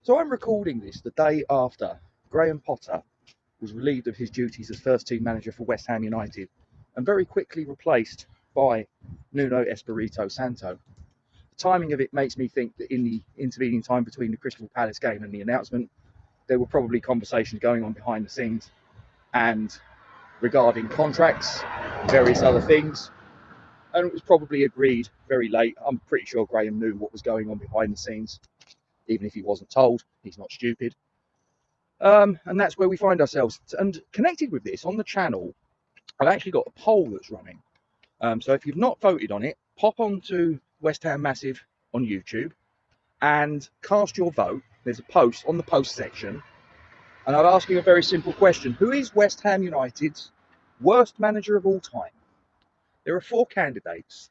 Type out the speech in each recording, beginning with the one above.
So I'm recording this the day after Graham Potter was relieved of his duties as first team manager for West Ham United and very quickly replaced by Nuno Espirito Santo. The timing of it makes me think that in the intervening time between the Crystal Palace game and the announcement, there were probably conversations going on behind the scenes and regarding contracts, various other things, and it was probably agreed very late. I'm pretty sure Graham knew what was going on behind the scenes, even if he wasn't told. He's not stupid. And that's where we find ourselves. And connected with this, on the channel, I've actually got a poll that's running. So if you've not voted on it, pop onto West Ham Massive on YouTube and cast your vote. There's a post on the post section. And I'm asking a very simple question. Who is West Ham United's worst manager of all time? There are 4 candidates.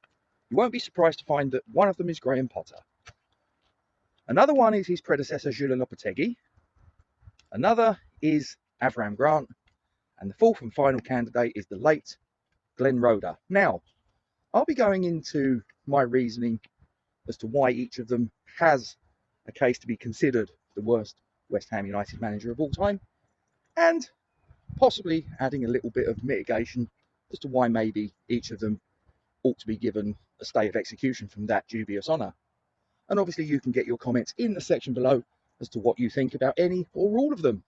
You won't be surprised to find that one of them is Graham Potter. Another one is his predecessor, Lopetegui. Another is Avram Grant. And the 4th and final candidate is the late Glenn Roeder. Now, I'll be going into my reasoning as to why each of them has a case to be considered the worst West Ham United manager of all time, and possibly adding a little bit of mitigation as to why maybe each of them ought to be given a stay of execution from that dubious honour. And obviously you can get your comments in the section below as to what you think about any or all of them.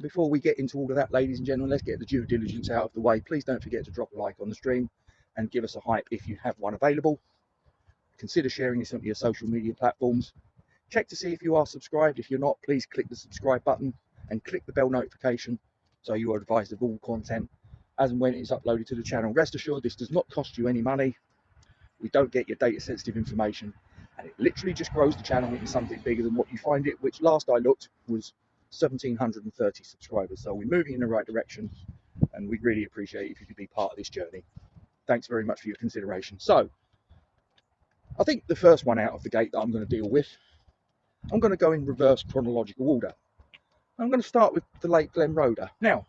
Before we get into all of that, ladies and gentlemen, let's get the due diligence out of the way. Please don't forget to drop a like on the stream and give us a hype if you have one available. Consider sharing this onto your social media platforms. Check to see if you are subscribed. If you're not, please click the subscribe button and click the bell notification so you are advised of all content as and when it is uploaded to the channel. Rest assured, this does not cost you any money. We don't get your data sensitive information, and it literally just grows the channel into something bigger than what you find it, which last I looked was 1,730 subscribers. So we're moving in the right direction, and we'd really appreciate it if you could be part of this journey. Thanks very much for your consideration. So I think the first one out of the gate that I'm going to deal with, I'm going to go in reverse chronological order. I'm going to start with the late Glenn Roeder. Now,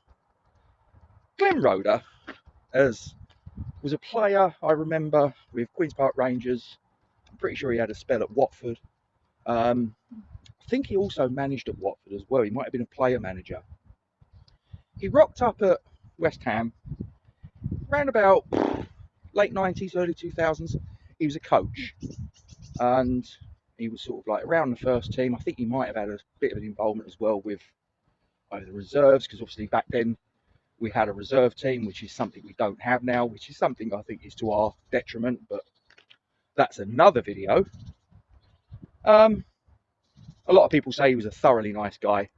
Glenn Roeder was a player I remember with Queen's Park Rangers. I'm pretty sure he had a spell at Watford. I think he also managed at Watford as well. He might have been a player manager. He rocked up at West Ham around about late 90s, early 2000s. He was a coach, and he was sort of like around the first team. I think he might have had a bit of an involvement as well with either the reserves, because obviously back then we had a reserve team, which is something we don't have now, which is something I think is to our detriment, but that's another video. A lot of people say he was a thoroughly nice guy,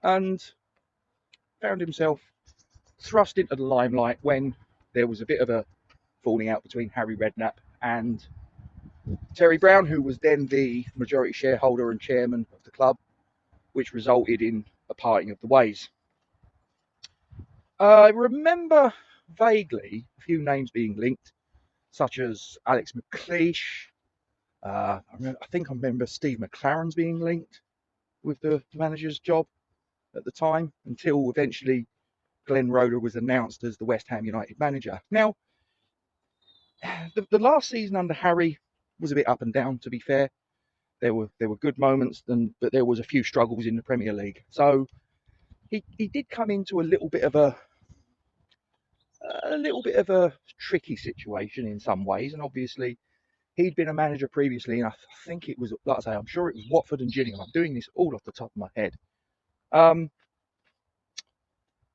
and found himself thrust into the limelight when there was a bit of a falling out between Harry Redknapp and Terry Brown, who was then the majority shareholder and chairman of the club, which resulted in a parting of the ways. I remember vaguely a few names being linked, such as Alex McLeish. I think I remember Steve McLaren's being linked with the manager's job at the time, until eventually Glenn Roeder was announced as the West Ham United manager. Now, the last season under Harry was a bit up and down, to be fair. There were good moments, but there was a few struggles in the Premier League. So he did come into a little bit of a tricky situation in some ways, and obviously he'd been a manager previously, and I think it was, like I say, I'm sure it was Watford and Gillingham. I'm doing this all off the top of my head. And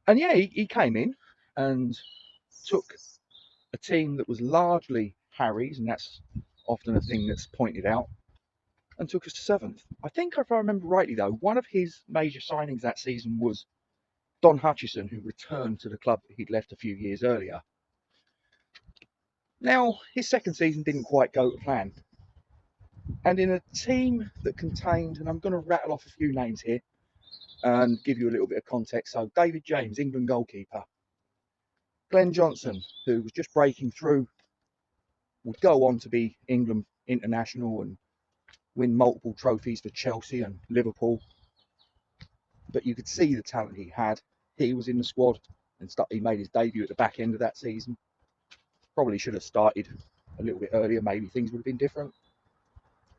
yeah, he came in and took a team that was largely Harry's, and that's often a thing that's pointed out, and took us to 7th. I think, if I remember rightly though, one of his major signings that season was Don Hutchison, who returned to the club that he'd left a few years earlier. Now, his second season didn't quite go to plan. And in a team that contained, and I'm going to rattle off a few names here and give you a little bit of context. So David James, England goalkeeper. Glenn Johnson, who was just breaking through, would go on to be England international and win multiple trophies for Chelsea and Liverpool. But you could see the talent he had. He was in the squad, and he made his debut at the back end of that season. Probably should have started a little bit earlier. Maybe things would have been different.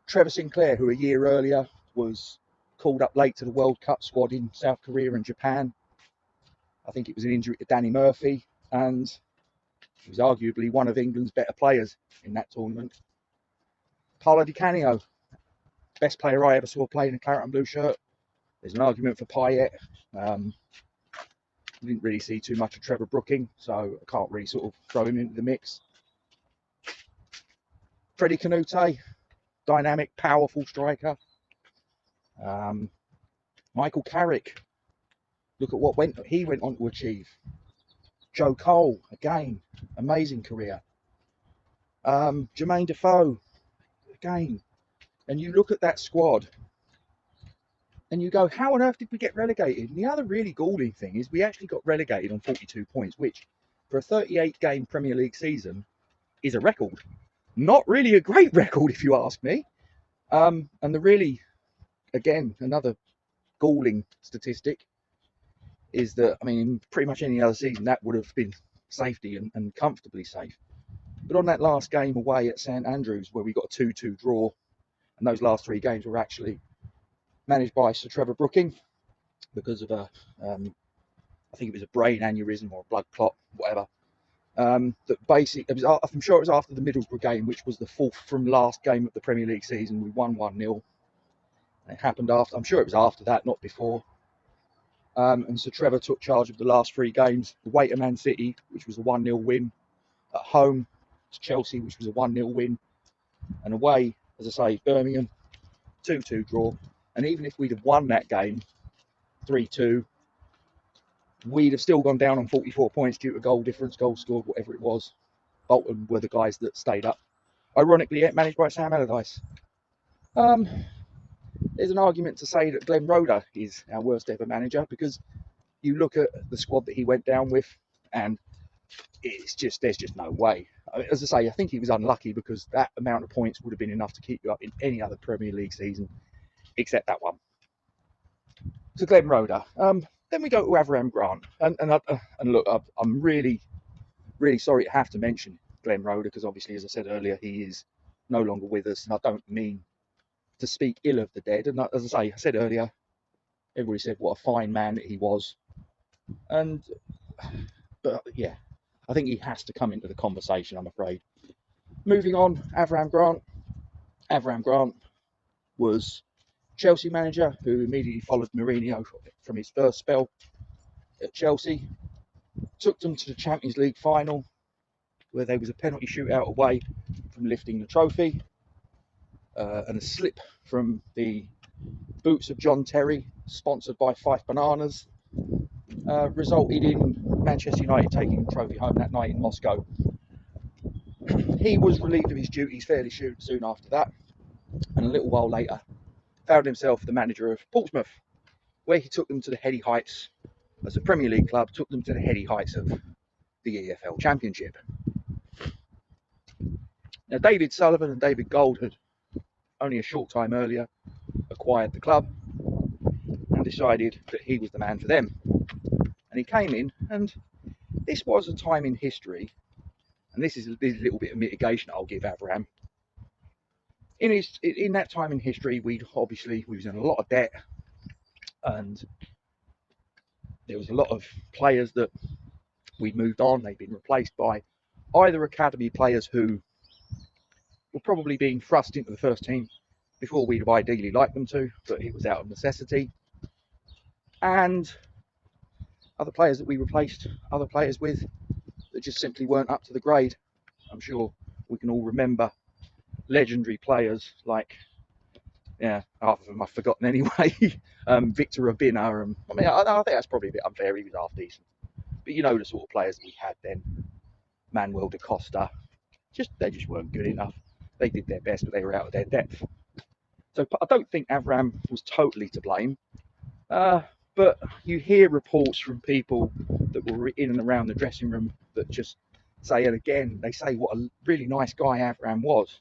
Trevor Sinclair, who a year earlier was called up late to the World Cup squad in South Korea and Japan. I think it was an injury to Danny Murphy, and he was arguably one of England's better players in that tournament. Paolo Di Canio, best player I ever saw play in a claret and blue shirt. There's an argument for Payet. Didn't really see too much of Trevor Brooking, so I can't really sort of throw him into the mix. Freddie Canute, dynamic, powerful striker. Michael Carrick, look at what he went on to achieve. Joe Cole, again, amazing career. Jermaine Defoe, again. And you look at that squad and you go, how on earth did we get relegated? And the other really galling thing is we actually got relegated on 42 points, which for a 38-game Premier League season is a record. Not really a great record, if you ask me. And the really, again, another galling statistic is that, I mean, in pretty much any other season, that would have been safety and comfortably safe. But on that last game away at St Andrews, where we got a 2-2 draw, and those last 3 games were actually managed by Sir Trevor Brooking because of I think it was a brain aneurysm or a blood clot, whatever. That basically, I'm sure it was after the Middlesbrough game, which was the 4th from last game of the Premier League season. We won 1-0. It happened after, I'm sure it was after that, not before. And Sir Trevor took charge of the last 3 games. Away to Man City, which was a 1-0 win. At home to Chelsea, which was a 1-0 win. And away, as I say, Birmingham, 2-2 draw. And even if we'd have won that game, 3-2, we'd have still gone down on 44 points due to goal difference, goals scored, whatever it was. Bolton were the guys that stayed up. Ironically, managed by Sam Allardyce. There's an argument to say that Glenn Roeder is our worst ever manager, because you look at the squad that he went down with and there's just no way. As I say, I think he was unlucky because that amount of points would have been enough to keep you up in any other Premier League season except that one. So Glenn Roeder. Then we go to Avram Grant. And look, I'm really, really sorry to have to mention Glenn Roeder because obviously, as I said earlier, he is no longer with us. And I don't mean to speak ill of the dead. And as I said earlier, everybody said what a fine man that he was. But yeah, I think he has to come into the conversation, I'm afraid. Moving on, Avram Grant. Avram Grant was Chelsea manager who immediately followed Mourinho from his first spell at Chelsea. Took them to the Champions League final, where there was a penalty shootout away from lifting the trophy. And a slip from the boots of John Terry, sponsored by Fife Bananas, resulted in Manchester United taking the trophy home that night in Moscow. He was relieved of his duties fairly soon after that, and a little while later found himself the manager of Portsmouth, where he took them to the heady heights, as a Premier League club, took them to the heady heights of the EFL Championship. Now, David Sullivan and David Gold had only a short time earlier acquired the club and decided that he was the man for them. And he came in, and this was a time in history, and this is a little bit of mitigation I'll give Avram. In that time in history, we was in a lot of debt, and there was a lot of players that we'd moved on. They'd been replaced by either academy players who were probably being thrust into the first team before we'd have ideally liked them to, but it was out of necessity. And other players that we replaced other players with that just simply weren't up to the grade. I'm sure we can all remember legendary players like, half of them I've forgotten anyway, Victor Urbina. I mean, I think that's probably a bit unfair, he was half decent. But you know the sort of players that we had then, Manuel da Costa, they just weren't good enough. They did their best, but they were out of their depth. So I don't think Avram was totally to blame. But you hear reports from people that were in and around the dressing room that just say, and again, they say what a really nice guy Avram was,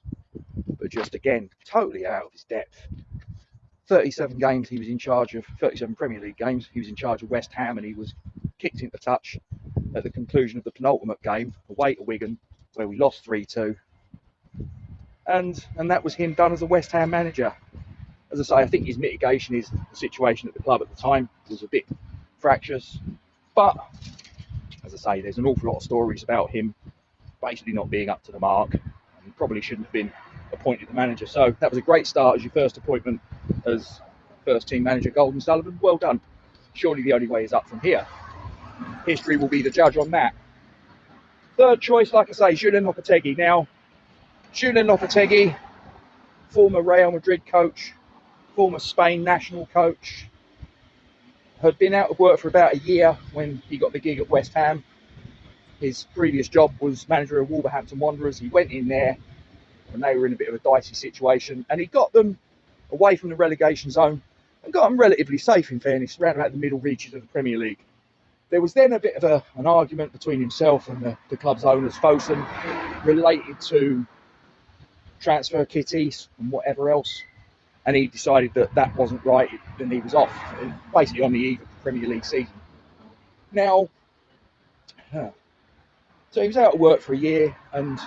but just again, totally out of his depth. 37 games he was in charge of, 37 Premier League games, he was in charge of West Ham, and he was kicked into touch at the conclusion of the penultimate game, away to Wigan, where we lost 3-2. And that was him done as a West Ham manager. As I say, I think his mitigation is the situation at the club at the time was a bit fractious. But, as I say, there's an awful lot of stories about him basically not being up to the mark and probably shouldn't have been appointed the manager. So that was a great start as your first appointment as first team manager, Golden Sullivan. Well done. Surely the only way is up from here. History will be the judge on that. Third choice, like I say, Julen Lopetegui. Now, Julen Lopetegui, former Real Madrid coach, former Spain national coach, had been out of work for about a year when he got the gig at West Ham. His previous job was manager of Wolverhampton Wanderers. He went in there when they were in a bit of a dicey situation, and he got them away from the relegation zone and got them relatively safe, in fairness, around about the middle reaches of the Premier League. There was then a bit of an argument between himself and the club's owners, Fosun, related to transfer kitties and whatever else, and he decided that that wasn't right, and he was off, basically on the eve of the Premier League season. Now, so he was out of work for a year, and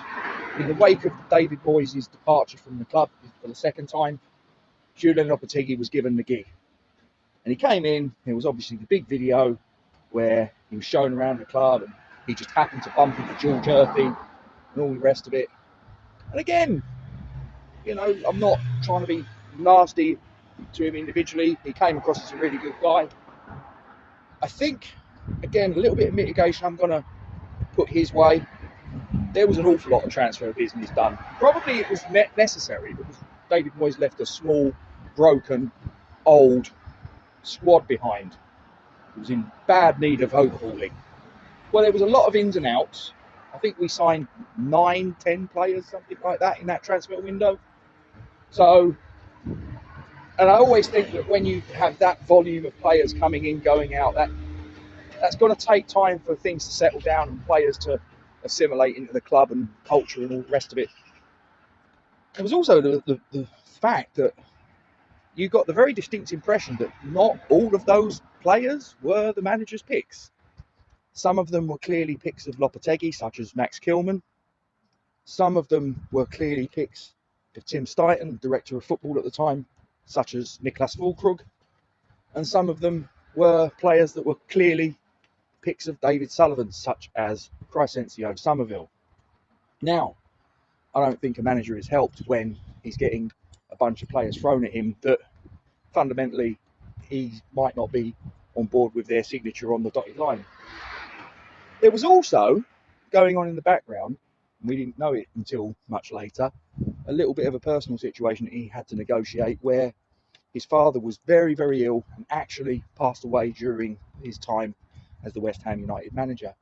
in the wake of David Moyes' departure from the club for the second time, Julen Lopetegui was given the gig. And he came in, there was obviously the big video where he was shown around the club, and he just happened to bump into George Earthy and all the rest of it. And again, you know, I'm not trying to be nasty to him individually. He came across as a really good guy. I think, again, a little bit of mitigation I'm going to put his way. There was an awful lot of transfer business done. Probably it was necessary because David Moyes left a small, broken, old squad behind. It was in bad need of overhauling. Well, there was a lot of ins and outs. I think we signed 9, 10 players, something like that, in that transfer window. So, and I always think that when you have that volume of players coming in, going out, that's going to take time for things to settle down and players to assimilate into the club and culture and all the rest of it. There was also the fact that you got the very distinct impression that not all of those players were the manager's picks. Some of them were clearly picks of Lopetegui, such as Max Kilman. Some of them were clearly picks of Tim Stuyton, director of football at the time, such as Niklas Füllkrug. And some of them were players that were clearly picks of David Sullivan, such as Crescencio Somerville. Now, I don't think a manager is helped when he's getting a bunch of players thrown at him that fundamentally he might not be on board with their signature on the dotted line. There was also, going on in the background, we didn't know it until much later, a little bit of a personal situation that he had to negotiate where his father was very, very ill and actually passed away during his time as the West Ham United manager.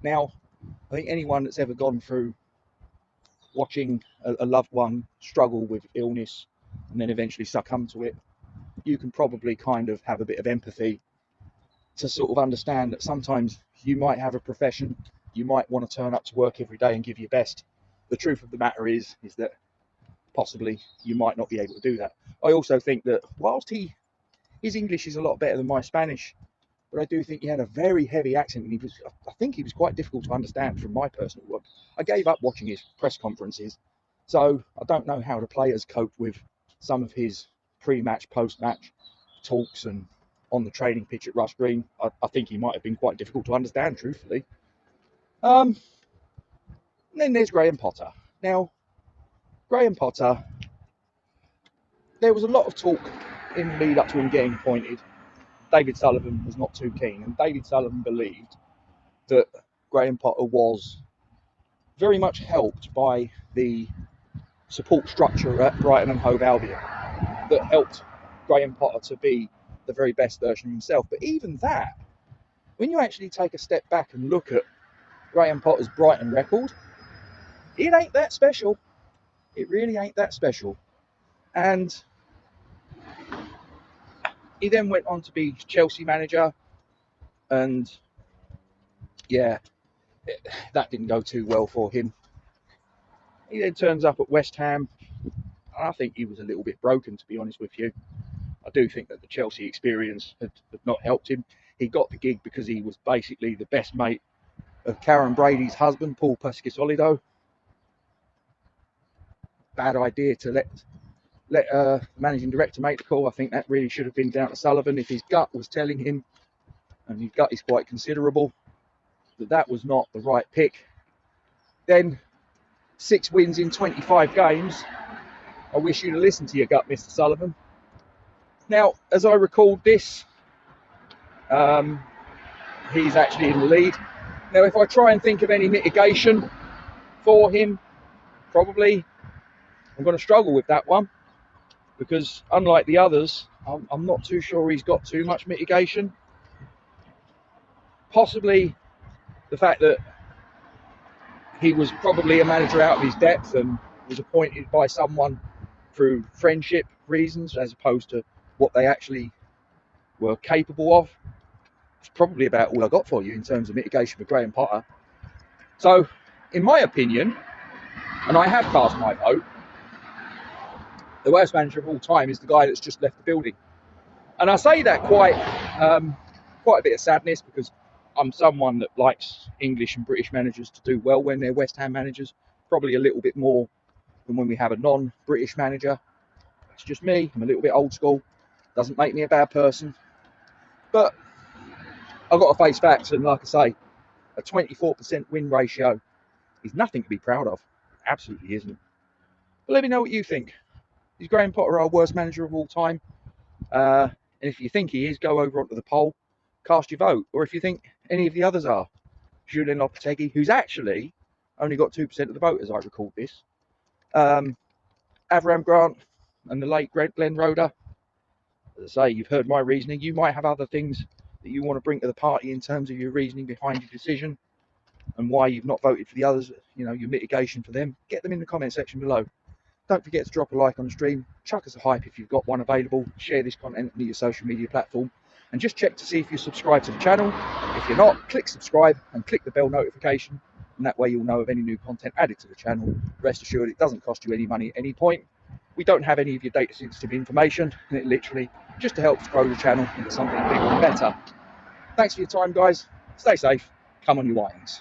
Now, I think anyone that's ever gone through watching a loved one struggle with illness and then eventually succumb to it, you can probably kind of have a bit of empathy to sort of understand that sometimes you might have a profession, you might want to turn up to work every day and give your best. The truth of the matter is that possibly you might not be able to do that. I also think that whilst his English is a lot better than my Spanish, but I do think he had a very heavy accent, and I think he was quite difficult to understand from my personal work. I gave up watching his press conferences, so I don't know how the players cope with some of his pre-match, post-match talks and on the training pitch at Rush Green. I think he might have been quite difficult to understand, truthfully. And then there's Graham Potter. Now, Graham Potter, there was a lot of talk in the lead up to him getting appointed. David Sullivan was not too keen, and David Sullivan believed that Graham Potter was very much helped by the support structure at Brighton and Hove Albion that helped Graham Potter to be the very best version of himself. But even that, when you actually take a step back and look at Graham Potter's Brighton record, it ain't that special. It really ain't that special. And he then went on to be Chelsea manager, and yeah, that didn't go too well for him. He then turns up at West Ham, and I think he was a little bit broken, to be honest with you. I do think that the Chelsea experience had not helped him. He got the gig because he was basically the best mate of Karen Brady's husband, Paul Pasquisolido. Bad idea to let let the managing director make the call. I think that really should have been down to Sullivan. If his gut was telling him, and his gut is quite considerable, that that was not the right pick, then 6 wins in 25 games. I wish you'd have listened to your gut, Mr. Sullivan. Now, as I recalled this, he's actually in the lead. Now, if I try and think of any mitigation for him, probably I'm going to struggle with that one, because unlike the others, I'm not too sure he's got too much mitigation. Possibly the fact that he was probably a manager out of his depth and was appointed by someone through friendship reasons as opposed to what they actually were capable of. It's probably about all I got for you in terms of mitigation for Graham Potter. So, in my opinion, and I have cast my vote, the worst manager of all time is the guy that's just left the building. And I say that quite a bit of sadness, because I'm someone that likes English and British managers to do well when they're West Ham managers, probably a little bit more than when we have a non-British manager. It's just me. I'm a little bit old school. Doesn't make me a bad person. But I've got to face facts, and like I say, a 24% win ratio is nothing to be proud of. Absolutely isn't. But let me know what you think. Is Graham Potter our worst manager of all time? And if you think he is, go over onto the poll, cast your vote. Or if you think any of the others are. Julian Lopetegui, who's actually only got 2% of the vote as I record this. Avram Grant and the late Glenn Roeder. As I say, you've heard my reasoning. You might have other things that you want to bring to the party in terms of your reasoning behind your decision and why you've not voted for the others, you know, your mitigation for them. Get them in the comment section below. Don't forget to drop a like on the stream. Chuck us a hype if you've got one available. Share this content on your social media platform. And just check to see if you're subscribed to the channel. If you're not, click subscribe and click the bell notification. And that way you'll know of any new content added to the channel. Rest assured, it doesn't cost you any money at any point. We don't have any of your data sensitive information. And it literally just to help grow the channel into something bigger and better. Thanks for your time, guys. Stay safe. Come on, you Whitings.